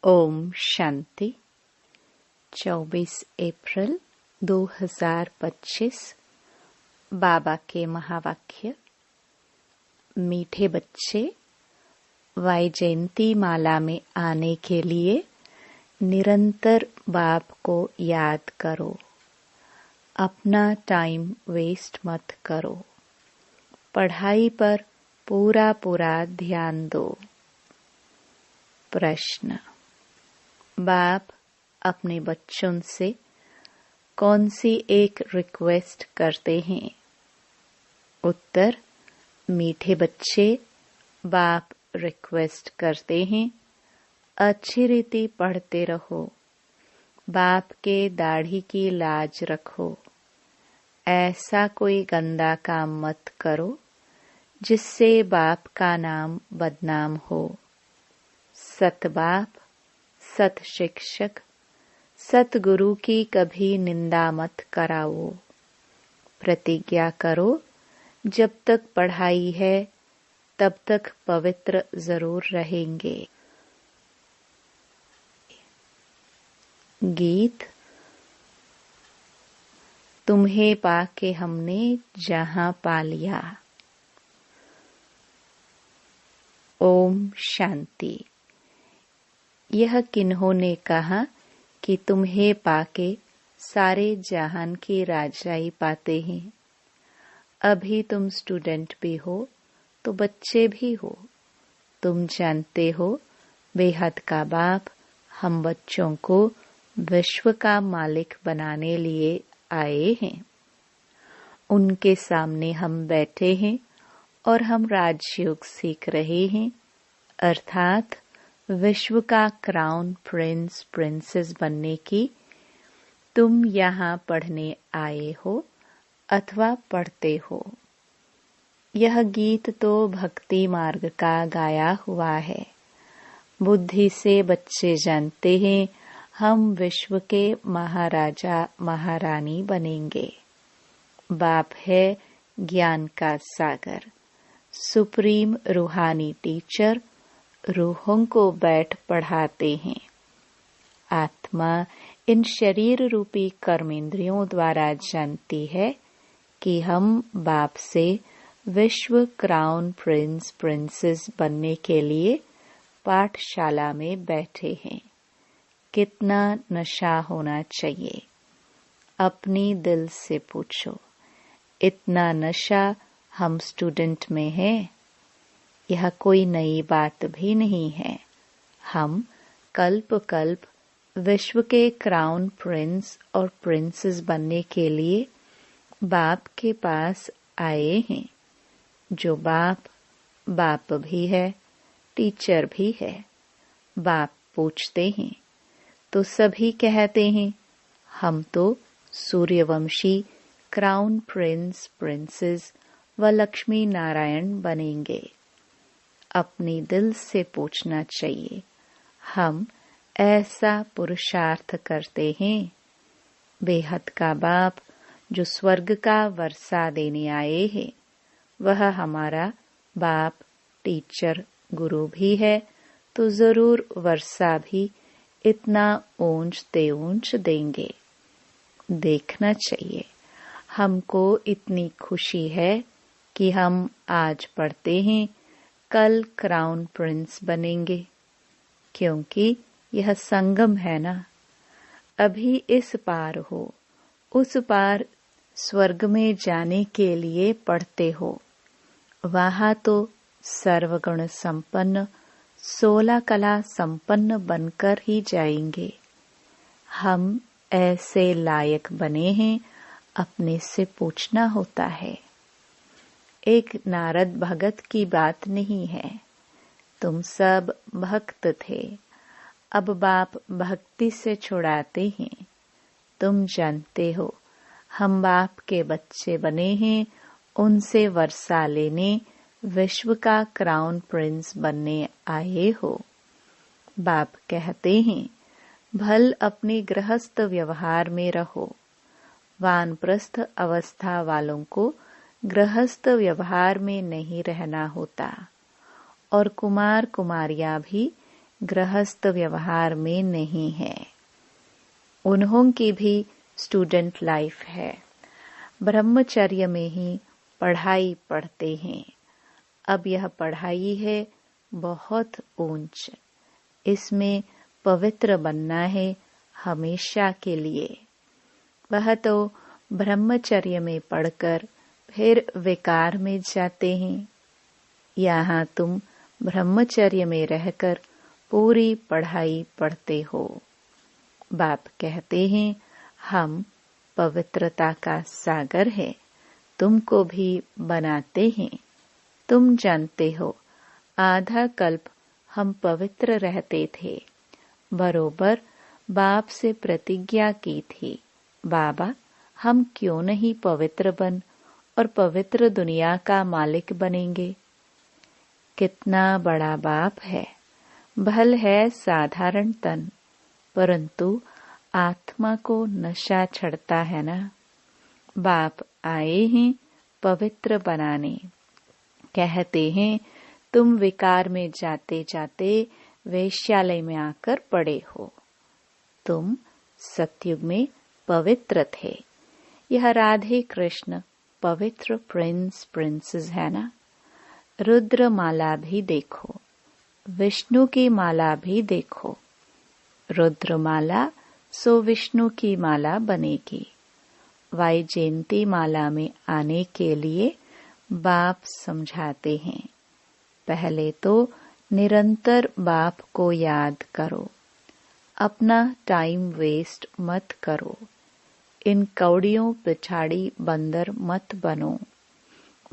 ओम शांति। 24 अप्रैल 2025। बाबा के महावाक्य। मीठे बच्चे, वैजयंती माला में आने के लिए निरंतर बाप को याद करो। अपना टाइम वेस्ट मत करो। पढ़ाई पर पूरा ध्यान दो। प्रश्न। बाप अपने बच्चों से कौन सी एक रिक्वेस्ट करते हैं? उत्तर। मीठे बच्चे, बाप रिक्वेस्ट करते हैं, अच्छी रीति पढ़ते रहो। बाप के दाढ़ी की लाज रखो। ऐसा कोई गंदा काम मत करो जिससे बाप का नाम बदनाम हो। सत बाप, सत शिक्षक, सत गुरु की कभी निंदा मत कराओ। प्रतिज्ञा करो, जब तक पढ़ाई है तब तक पवित्र जरूर रहेंगे। गीत। तुम्हें पाके हमने जहां पा लिया। ओम शांति। यह किन्होंने कहा कि तुम्हें पाके सारे जहान की राजाई पाते हैं? अभी तुम स्टूडेंट भी हो तो बच्चे भी हो। तुम जानते हो बेहद का बाप हम बच्चों को विश्व का मालिक बनाने लिए आए हैं। उनके सामने हम बैठे हैं और हम राजयोग सीख रहे हैं, अर्थात विश्व का क्राउन प्रिंस प्रिंसेस बनने की। तुम यहाँ पढ़ने आए हो अथवा पढ़ते हो। यह गीत तो भक्ति मार्ग का गाया हुआ है। बुद्धि से बच्चे जानते हैं हम विश्व के महाराजा महारानी बनेंगे। बाप है ज्ञान का सागर, सुप्रीम रूहानी टीचर। रूहों को बैठ पढ़ाते हैं। आत्मा इन शरीर रूपी कर्मेंद्रियों द्वारा जानती है कि हम बाप से विश्व क्राउन प्रिंस प्रिंसेस बनने के लिए पाठशाला में बैठे हैं। कितना नशा होना चाहिए? अपनी दिल से पूछो। इतना नशा हम स्टूडेंट में है? यह कोई नई बात भी नहीं है। हम कल्प कल्प विश्व के क्राउन प्रिंस और प्रिंसेस बनने के लिए बाप के पास आए हैं। जो बाप भी है, टीचर भी है। बाप पूछते हैं तो सभी कहते हैं हम तो सूर्यवंशी क्राउन प्रिंस प्रिंसेस व लक्ष्मी नारायण बनेंगे। अपनी दिल से पूछना चाहिए, हम ऐसा पुरुषार्थ करते हैं? बेहद का बाप जो स्वर्ग का वर्षा देने आए हैं, वह हमारा बाप टीचर गुरु भी है, तो जरूर वर्षा भी इतना ऊंच ते ऊंच देंगे। देखना चाहिए। हमको इतनी खुशी है कि हम आज पढ़ते हैं, कल क्राउन प्रिंस बनेंगे, क्योंकि यह संगम है ना। अभी इस पार हो, उस पार स्वर्ग में जाने के लिए पढ़ते हो। वहां तो सर्वगुण संपन्न 16 कला संपन्न बनकर ही जाएंगे। हम ऐसे लायक बने हैं, अपने से पूछना होता है। एक नारद भगत की बात नहीं है। तुम सब भक्त थे, अब बाप भक्ति से छुड़ाते हैं। तुम जानते हो हम बाप के बच्चे बने हैं, उनसे वर्षा लेने विश्व का क्राउन प्रिंस बनने आए हो। बाप कहते हैं भल अपने गृहस्थ व्यवहार में रहो। वानप्रस्थ अवस्था वालों को गृहस्थ व्यवहार में नहीं रहना होता, और कुमार कुमारियां भी गृहस्थ व्यवहार में नहीं है। उन्हों की भी स्टूडेंट लाइफ है। ब्रह्मचर्य में ही पढ़ाई पढ़ते हैं। अब यह पढ़ाई है बहुत ऊंच। इसमें पवित्र बनना है हमेशा के लिए। वह तो ब्रह्मचर्य में पढ़कर फिर विकार में जाते हैं। यहाँ तुम ब्रह्मचर्य में रहकर पूरी पढ़ाई पढ़ते हो। बाप कहते हैं हम पवित्रता का सागर है, तुमको भी बनाते हैं। तुम जानते हो आधा कल्प हम पवित्र रहते थे। बरोबर बाप से प्रतिज्ञा की थी, बाबा हम क्यों नहीं पवित्र बन और पवित्र दुनिया का मालिक बनेंगे। कितना बड़ा बाप है। भल है साधारण तन, परंतु आत्मा को नशा चढ़ता है ना। बाप आए हैं पवित्र बनाने। कहते हैं तुम विकार में जाते जाते वेश्यालय में आकर पड़े हो। तुम सतयुग में पवित्र थे। यह राधे कृष्ण पवित्र प्रिंस प्रिंसेस है ना। रुद्र माला भी देखो, विष्णु की माला भी देखो। रुद्र माला सो विष्णु की माला बनेगी। वैजयंती माला में आने के लिए बाप समझाते हैं। पहले तो निरंतर बाप को याद करो। अपना टाइम वेस्ट मत करो। इन कौड़ियों पिछाड़ी बंदर मत बनो।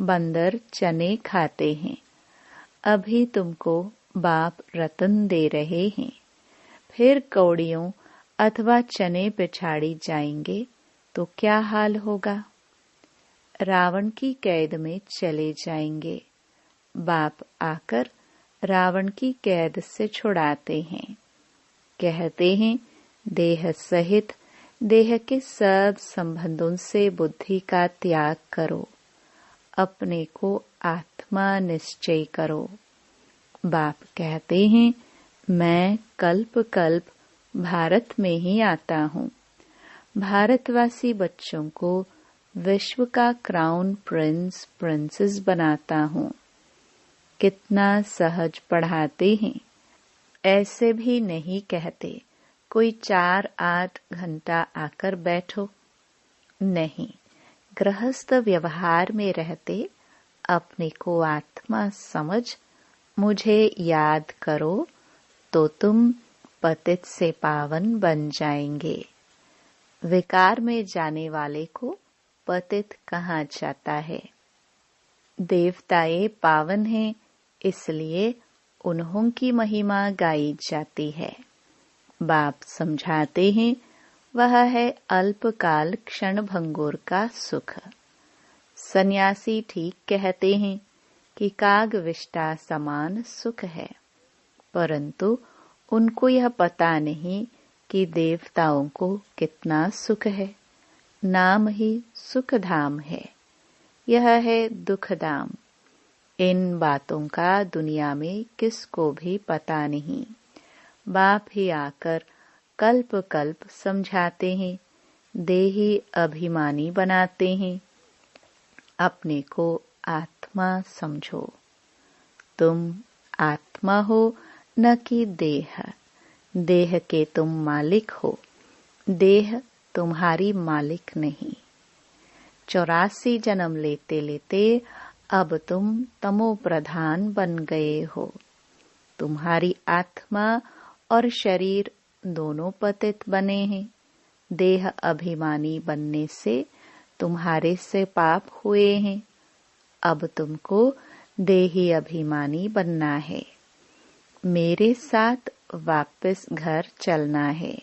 बंदर चने खाते हैं। अभी तुमको बाप रतन दे रहे हैं। फिर कौड़ियों अथवा चने पिछाड़ी जाएंगे तो क्या हाल होगा। रावण की कैद में चले जाएंगे। बाप आकर रावण की कैद से छुड़ाते हैं। कहते हैं देह सहित देह के सब संबंधों से बुद्धि का त्याग करो। अपने को आत्मा निश्चय करो। बाप कहते हैं मैं कल्प कल्प भारत में ही आता हूँ। भारतवासी बच्चों को विश्व का क्राउन प्रिंस प्रिंसेस बनाता हूँ। कितना सहज पढ़ाते हैं। ऐसे भी नहीं कहते कोई 4-8 घंटा आकर बैठो। नहीं, गृहस्थ व्यवहार में रहते अपने को आत्मा समझ मुझे याद करो तो तुम पतित से पावन बन जाएंगे। विकार में जाने वाले को पतित कहा जाता है। देवताएं पावन हैं, इसलिए उन्हों की महिमा गाई जाती है। बाप समझाते हैं वह है अल्पकाल क्षण भंगुर का सुख। सन्यासी ठीक कहते हैं कि कागविष्टा समान सुख है, परंतु उनको यह पता नहीं कि देवताओं को कितना सुख है। नाम ही सुख धाम है, यह है दुख धाम। इन बातों का दुनिया में किसको भी पता नहीं। बाप ही आकर कल्प कल्प समझाते हैं, देही अभिमानी बनाते हैं। अपने को आत्मा समझो। तुम आत्मा हो न कि देह। देह के तुम मालिक हो, देह तुम्हारी मालिक नहीं। 84 जन्म लेते लेते अब तुम तमो प्रधान बन गए हो। तुम्हारी आत्मा और शरीर दोनों पतित बने हैं। देह अभिमानी बनने से तुम्हारे से पाप हुए हैं। अब तुमको देही अभिमानी बनना है। मेरे साथ वापस घर चलना है।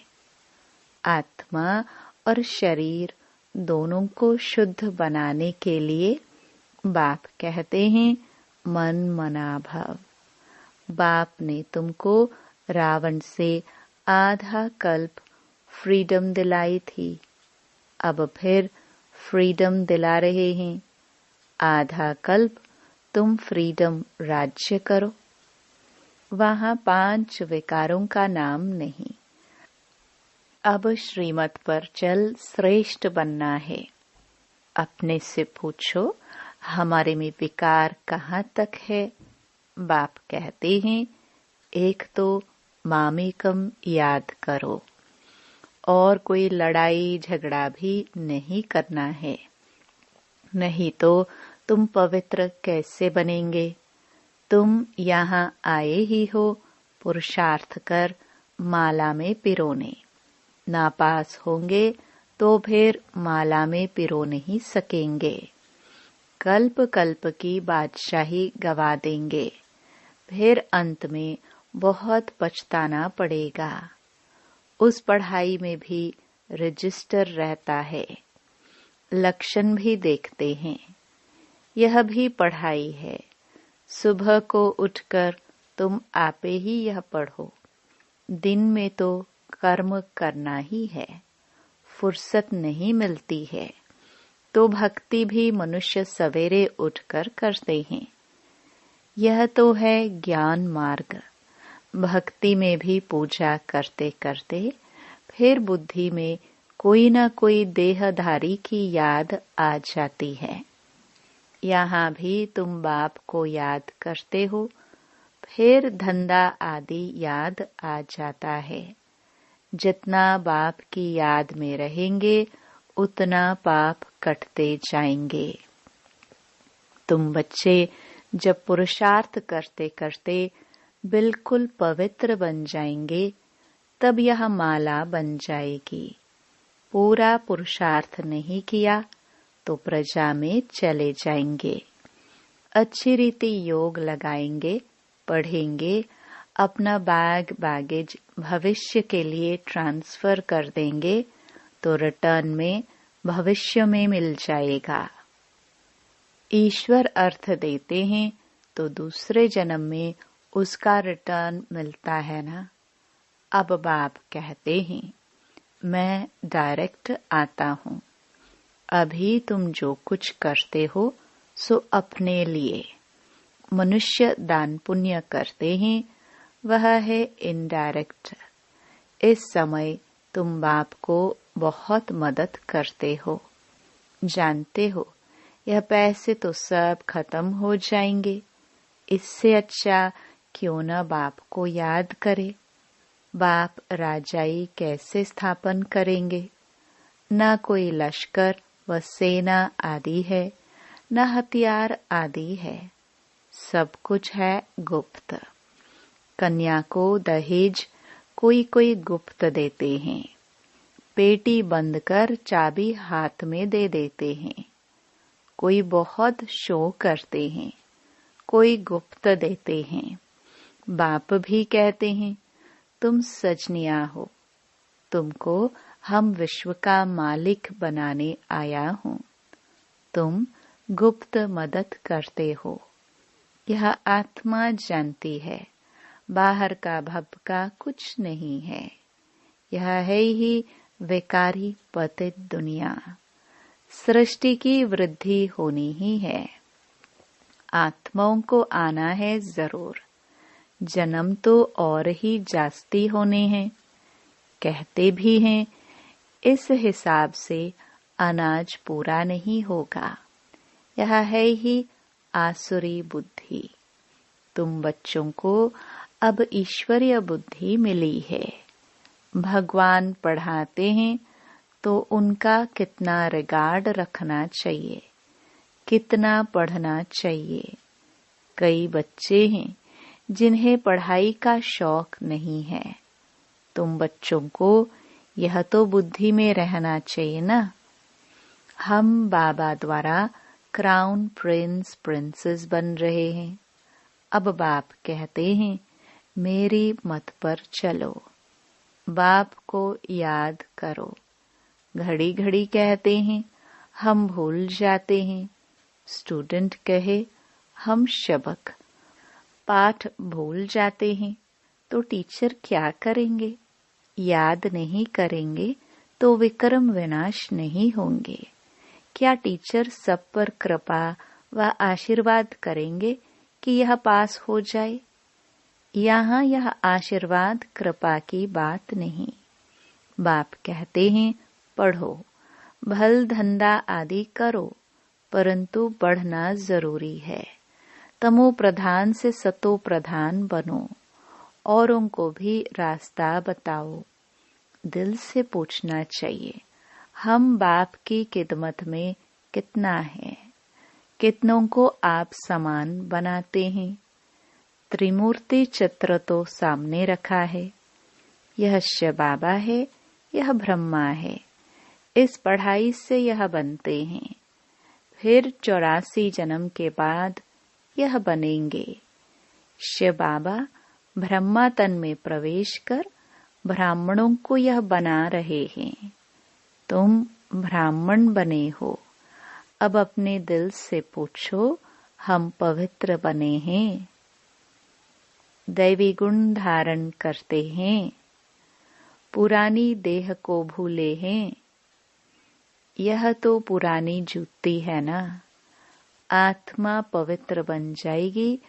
आत्मा और शरीर दोनों को शुद्ध बनाने के लिए बाप कहते हैं मन मना भव। बाप ने तुमको रावण से आधा कल्प फ्रीडम दिलाई थी। अब फिर फ्रीडम दिला रहे हैं। आधा कल्प तुम फ्रीडम राज्य करो। वहाँ 5 विकारों का नाम नहीं। अब श्रीमत पर चल श्रेष्ठ बनना है। अपने से पूछो, हमारे में विकार कहाँ तक है? बाप कहते हैं, एक तो मामेकम याद करो, और कोई लड़ाई झगड़ा भी नहीं करना है, नहीं तो तुम पवित्र कैसे बनेंगे? तुम यहाँ आए ही हो पुरुषार्थ कर माला में पिरोने। नापास होंगे तो फिर माला में पिरो नहीं सकेंगे। कल्प कल्प की बादशाही गवा देंगे, फिर अंत में बहुत पछताना पड़ेगा। उस पढ़ाई में भी रजिस्टर रहता है, लक्षण भी देखते हैं। यह भी पढ़ाई है। सुबह को उठकर तुम आपे ही यह पढ़ो। दिन में तो कर्म करना ही है, फुर्सत नहीं मिलती है, तो भक्ति भी मनुष्य सवेरे उठकर करते हैं। यह तो है ज्ञान मार्ग। भक्ति में भी पूजा करते करते फिर बुद्धि में कोई न कोई देहधारी की याद आ जाती है। यहाँ भी तुम बाप को याद करते हो, फिर धंधा आदि याद आ जाता है। जितना बाप की याद में रहेंगे उतना पाप कटते जाएंगे। तुम बच्चे जब पुरुषार्थ करते करते बिल्कुल पवित्र बन जाएंगे, तब यह माला बन जाएगी। पूरा पुरुषार्थ नहीं किया तो प्रजा में चले जाएंगे। अच्छी रीति योग लगाएंगे, पढ़ेंगे, अपना बैगेज भविष्य के लिए ट्रांसफर कर देंगे तो रिटर्न में भविष्य में मिल जाएगा। ईश्वर अर्थ देते हैं तो दूसरे जन्म में उसका रिटर्न मिलता है ना। अब बाप कहते हैं, मैं डायरेक्ट आता हूँ। अभी तुम जो कुछ करते हो सो अपने लिए। मनुष्य दान पुण्य करते हैं, वह है इनडायरेक्ट। इस समय तुम बाप को बहुत मदद करते हो। जानते हो यह पैसे तो सब खत्म हो जाएंगे। इससे अच्छा क्यों न बाप को याद करे। बाप राजाई कैसे स्थापन करेंगे? न कोई लश्कर व सेना आदि है, न हथियार आदि है। सब कुछ है गुप्त। कन्या को दहेज कोई कोई गुप्त देते हैं। पेटी बंद कर चाबी हाथ में दे देते हैं। कोई बहुत शो करते हैं, कोई गुप्त देते हैं। बाप भी कहते हैं, तुम सजनिया हो, तुमको हम विश्व का मालिक बनाने आया हूँ। तुम गुप्त मदद करते हो। यह आत्मा जानती है, बाहर का भपका कुछ नहीं है। यह है ही विकारी पतित दुनिया। सृष्टि की वृद्धि होनी ही है। आत्माओं को आना है जरूर। जन्म तो और ही जास्ती होने हैं। कहते भी हैं, इस हिसाब से अनाज पूरा नहीं होगा। यह है ही आसुरी बुद्धि। तुम बच्चों को अब ईश्वरीय बुद्धि मिली है। भगवान पढ़ाते हैं तो उनका कितना रिगार्ड रखना चाहिए, कितना पढ़ना चाहिए। कई बच्चे हैं जिन्हें पढ़ाई का शौक नहीं है। तुम बच्चों को यह तो बुद्धि में रहना चाहिए ना। हम बाबा द्वारा क्राउन प्रिंस प्रिंसेस बन रहे हैं। अब बाप कहते हैं, मेरी मत पर चलो, बाप को याद करो। घड़ी घड़ी कहते हैं, हम भूल जाते हैं। स्टूडेंट कहे, हम सबक पाठ भूल जाते हैं, तो टीचर क्या करेंगे? याद नहीं करेंगे तो विक्रम विनाश नहीं होंगे। क्या टीचर सब पर कृपा व आशीर्वाद करेंगे कि यह पास हो जाए? यहाँ यह आशीर्वाद कृपा की बात नहीं। बाप कहते हैं पढ़ो, भल धंधा आदि करो, परंतु पढ़ना जरूरी है। तमो प्रधान से सतो प्रधान बनो, औरों को भी रास्ता बताओ। दिल से पूछना चाहिए, हम बाप की खिदमत में कितना है? कितनों को आप समान बनाते हैं? त्रिमूर्ति चित्र तो सामने रखा है। यह शिव बाबा है, यह ब्रह्मा है। इस पढ़ाई से यह बनते हैं, फिर 84 जन्म के बाद यह बनेंगे। शिव बाबा ब्रह्मा तन में प्रवेश कर ब्राह्मणों को यह बना रहे हैं। तुम ब्राह्मण बने हो। अब अपने दिल से पूछो, हम पवित्र बने हैं? दैवी गुण धारण करते हैं? पुरानी देह को भूले हैं? यह तो पुरानी जूती है ना। आत्मा पवित्र बन जाएगी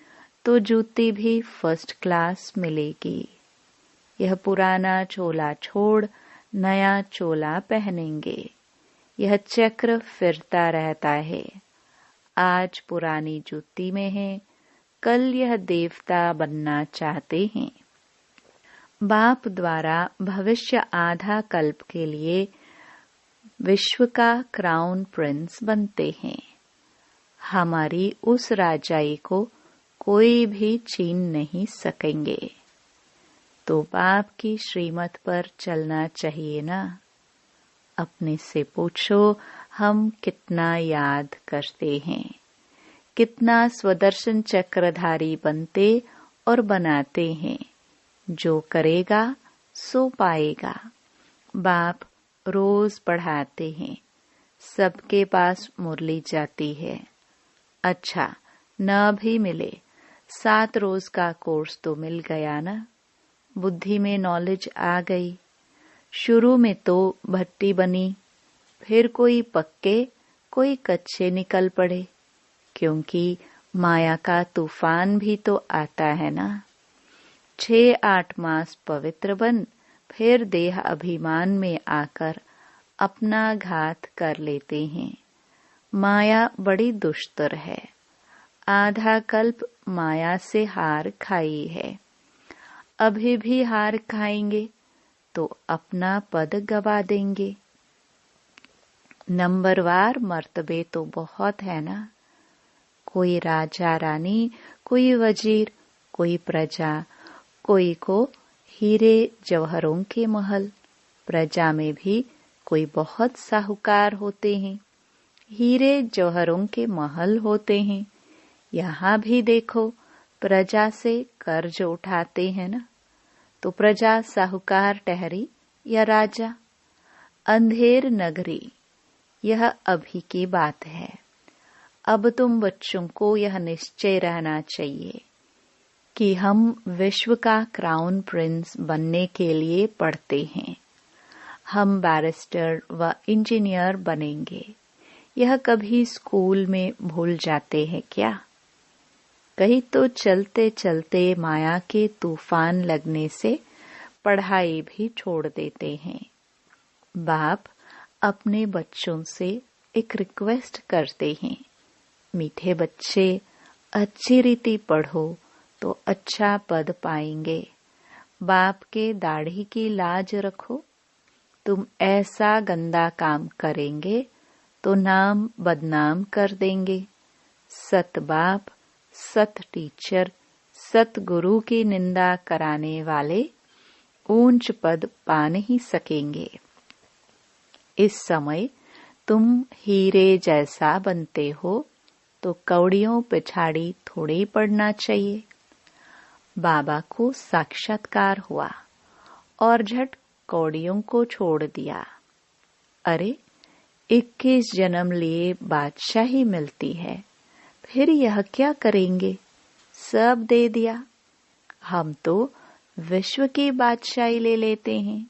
तो जूती भी फर्स्ट क्लास मिलेगी। यह पुराना चोला छोड़ नया चोला पहनेंगे। यह चक्र फिरता रहता है। आज पुरानी जूती में है, कल यह देवता बनना चाहते हैं। बाप द्वारा भविष्य आधा कल्प के लिए विश्व का क्राउन प्रिंस बनते हैं। हमारी उस राजाई को कोई भी छीन नहीं सकेंगे। तो बाप की श्रीमत पर चलना चाहिए ना। अपने से पूछो, हम कितना याद करते हैं? कितना स्वदर्शन चक्रधारी बनते और बनाते हैं। जो करेगा सो पाएगा। बाप रोज पढ़ाते हैं, सबके पास मुरली जाती है। अच्छा, न भी मिले, 7 रोज का कोर्स तो मिल गया ना। बुद्धि में नॉलेज आ गई। शुरू में तो भट्टी बनी, फिर कोई पक्के कोई कच्चे निकल पड़े, क्योंकि माया का तूफान भी तो आता है ना। 6-8 मास पवित्र बन, फिर देह अभिमान में आकर अपना घात कर लेते हैं। माया बड़ी दुष्टर है। आधा कल्प माया से हार खाई है। अभी भी हार खाएंगे तो अपना पद गवा देंगे। नंबरवार मर्तबे तो बहुत है ना। कोई राजा रानी, कोई वजीर, कोई प्रजा, कोई को हीरे जवाहरों के महल। प्रजा में भी कोई बहुत साहूकार होते हैं, हीरे जवाहरों के महल होते हैं। यहाँ भी देखो, प्रजा से कर्ज उठाते हैं ना। तो प्रजा साहूकार ठहरी या राजा? अंधेर नगरी, यह अभी की बात है। अब तुम बच्चों को यह निश्चय रहना चाहिए कि हम विश्व का क्राउन प्रिंस बनने के लिए पढ़ते हैं। हम बैरिस्टर व इंजीनियर बनेंगे। यह कभी स्कूल में भूल जाते हैं क्या? कहीं तो चलते चलते माया के तूफान लगने से पढ़ाई भी छोड़ देते हैं। बाप अपने बच्चों से एक रिक्वेस्ट करते हैं, मीठे बच्चे, अच्छी रीति पढ़ो तो अच्छा पद पाएंगे। बाप के दाढ़ी की लाज रखो। तुम ऐसा गंदा काम करेंगे तो नाम बदनाम कर देंगे। सत बाप, सत टीचर, सत गुरु की निंदा कराने वाले ऊंच पद पा नहीं सकेंगे। इस समय तुम हीरे जैसा बनते हो तो कौड़ियों पिछाड़ी थोड़ी पड़ना चाहिए। बाबा को साक्षात्कार हुआ और झट कौड़ियों को छोड़ दिया। अरे, 21 जन्म लिए बादशाही मिलती है, फिर यह क्या करेंगे? सब दे दिया। हम तो विश्व की बादशाही ले लेते हैं।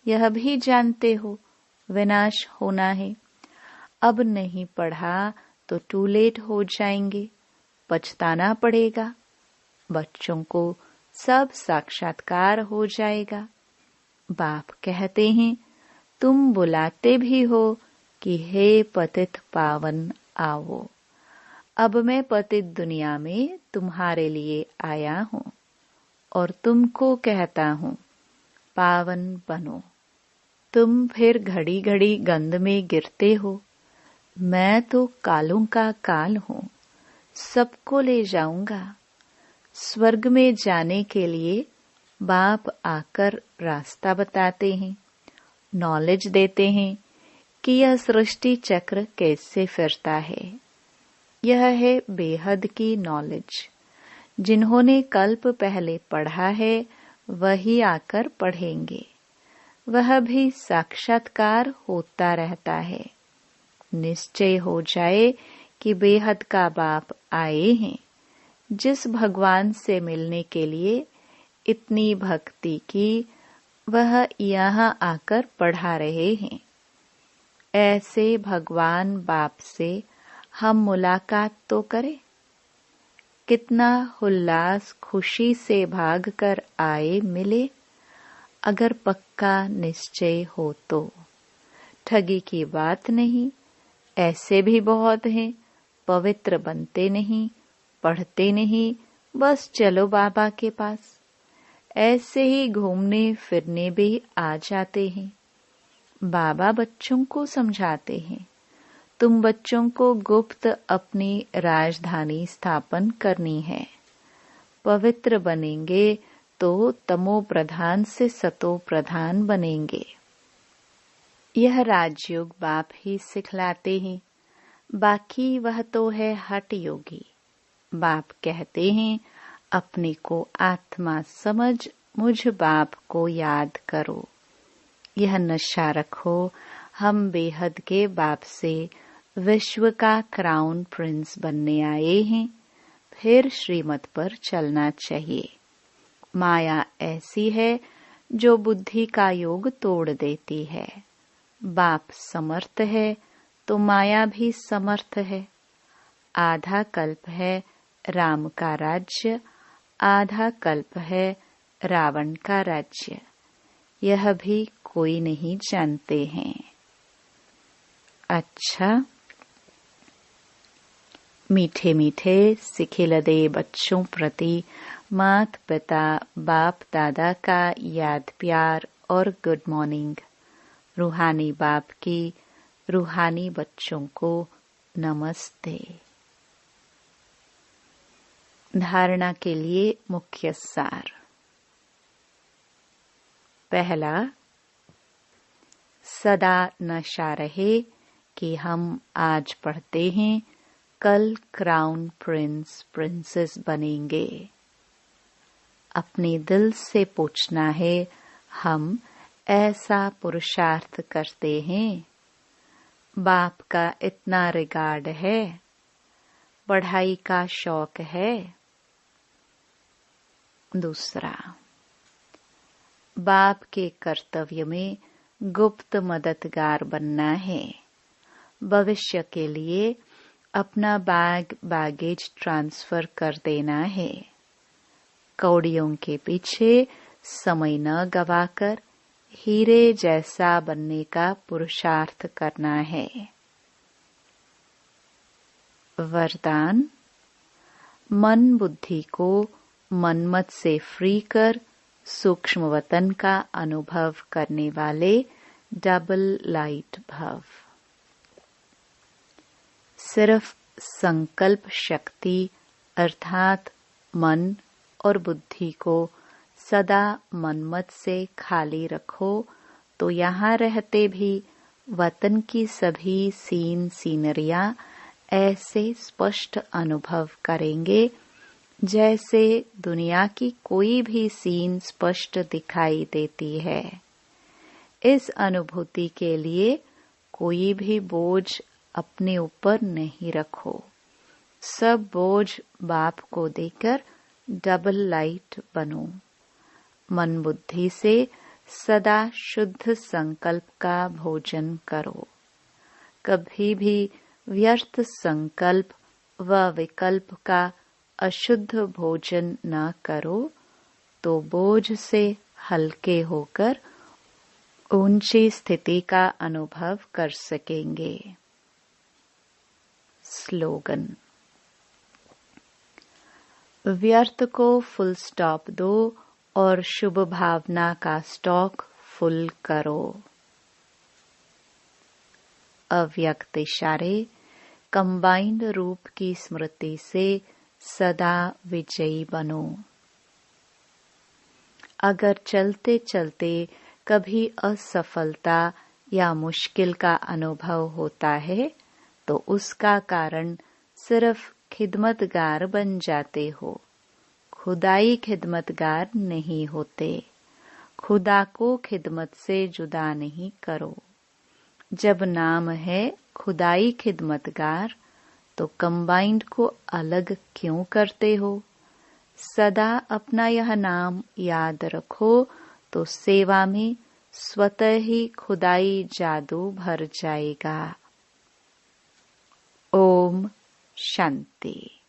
यह भी जानते हो विनाश होना है। अब नहीं पढ़ा तो टू लेट हो जाएंगे, पछताना पड़ेगा। बच्चों को सब साक्षात्कार हो जाएगा। बाप कहते हैं, तुम बुलाते भी हो कि हे पतित पावन आओ। अब मैं पतित दुनिया में तुम्हारे लिए आया हूँ और तुमको कहता हूँ पावन बनो। तुम फिर घड़ी घड़ी गंध में गिरते हो। मैं तो कालों का काल हूँ, सबको ले जाऊंगा। स्वर्ग में जाने के लिए बाप आकर रास्ता बताते हैं, नॉलेज देते हैं कि यह सृष्टि चक्र कैसे फिरता है। यह है बेहद की नॉलेज। जिन्होंने कल्प पहले पढ़ा है वही आकर पढ़ेंगे। वह भी साक्षात्कार होता रहता है। निश्चय हो जाए कि बेहद का बाप आए हैं। जिस भगवान से मिलने के लिए इतनी भक्ति की, वह यहाँ आकर पढ़ा रहे हैं। ऐसे भगवान बाप से हम मुलाकात तो करें। कितना उल्लास खुशी से भाग कर आए मिले। अगर पक्का निश्चय हो तो ठगी की बात नहीं। ऐसे भी बहुत हैं, पवित्र बनते नहीं, पढ़ते नहीं, बस चलो बाबा के पास। ऐसे ही घूमने फिरने भी आ जाते हैं। बाबा बच्चों को समझाते हैं, तुम बच्चों को गुप्त अपनी राजधानी स्थापन करनी है। पवित्र बनेंगे तो तमो प्रधान से सतो प्रधान बनेंगे। यह राजयोग बाप ही सिखलाते हैं। बाकी वह तो है हठ योगी। बाप कहते हैं, अपने को आत्मा समझ मुझ बाप को याद करो। यह नशा रखो, हम बेहद के बाप से विश्व का क्राउन प्रिंस बनने आए हैं। फिर श्रीमत पर चलना चाहिए। माया ऐसी है जो बुद्धि का योग तोड़ देती है। बाप समर्थ है तो माया भी समर्थ है। आधा कल्प है राम का राज्य, आधा कल्प है रावण का राज्य। यह भी कोई नहीं जानते हैं। अच्छा, मीठे मीठे सिखिलदे बच्चों प्रति मात पिता बाप दादा का याद प्यार और गुड मॉर्निंग। रूहानी बाप की रूहानी बच्चों को नमस्ते। धारणा के लिए मुख्य सार। पहला, सदा नशा रहे कि हम आज पढ़ते हैं, कल क्राउन प्रिंस प्रिंसेस बनेंगे। अपने दिल से पूछना है, हम ऐसा पुरुषार्थ करते हैं? बाप का इतना रिगार्ड है? पढ़ाई का शौक है? दूसरा, बाप के कर्तव्य में गुप्त मददगार बनना है। भविष्य के लिए अपना बैगेज ट्रांसफर कर देना है। कौड़ियों के पीछे समय न गवाकर हीरे जैसा बनने का पुरुषार्थ करना है। वरदान, मन बुद्धि को मनमत से फ्री कर सूक्ष्म वतन का अनुभव करने वाले डबल लाइट भव। सिर्फ संकल्प शक्ति अर्थात मन और बुद्धि को सदा मनमत से खाली रखो तो यहाँ रहते भी वतन की सभी सीन सीनरियां ऐसे स्पष्ट अनुभव करेंगे जैसे दुनिया की कोई भी सीन स्पष्ट दिखाई देती है। इस अनुभूति के लिए कोई भी बोझ अपने ऊपर नहीं रखो। सब बोझ बाप को देकर डबल लाइट बनो। मन बुद्धि से सदा शुद्ध संकल्प का भोजन करो। कभी भी व्यर्थ संकल्प व विकल्प का अशुद्ध भोजन न करो तो बोझ से हल्के होकर ऊंची स्थिति का अनुभव कर सकेंगे। स्लोगन। व्यर्थ को फुल स्टॉप दो और शुभ भावना का स्टॉक फुल करो। अव्यक्त इशारे कंबाइंड रूप की स्मृति से सदा विजयी बनो। अगर चलते चलते कभी असफलता या मुश्किल का अनुभव होता है तो उसका कारण सिर्फ खिदमतगार बन जाते हो, खुदाई खिदमतगार नहीं होते। खुदा को खिदमत से जुदा नहीं करो। जब नाम है खुदाई खिदमतगार तो कंबाइंड को अलग क्यों करते हो? सदा अपना यह नाम याद रखो तो सेवा में स्वतः ही खुदाई जादू भर जाएगा। ओम शांति।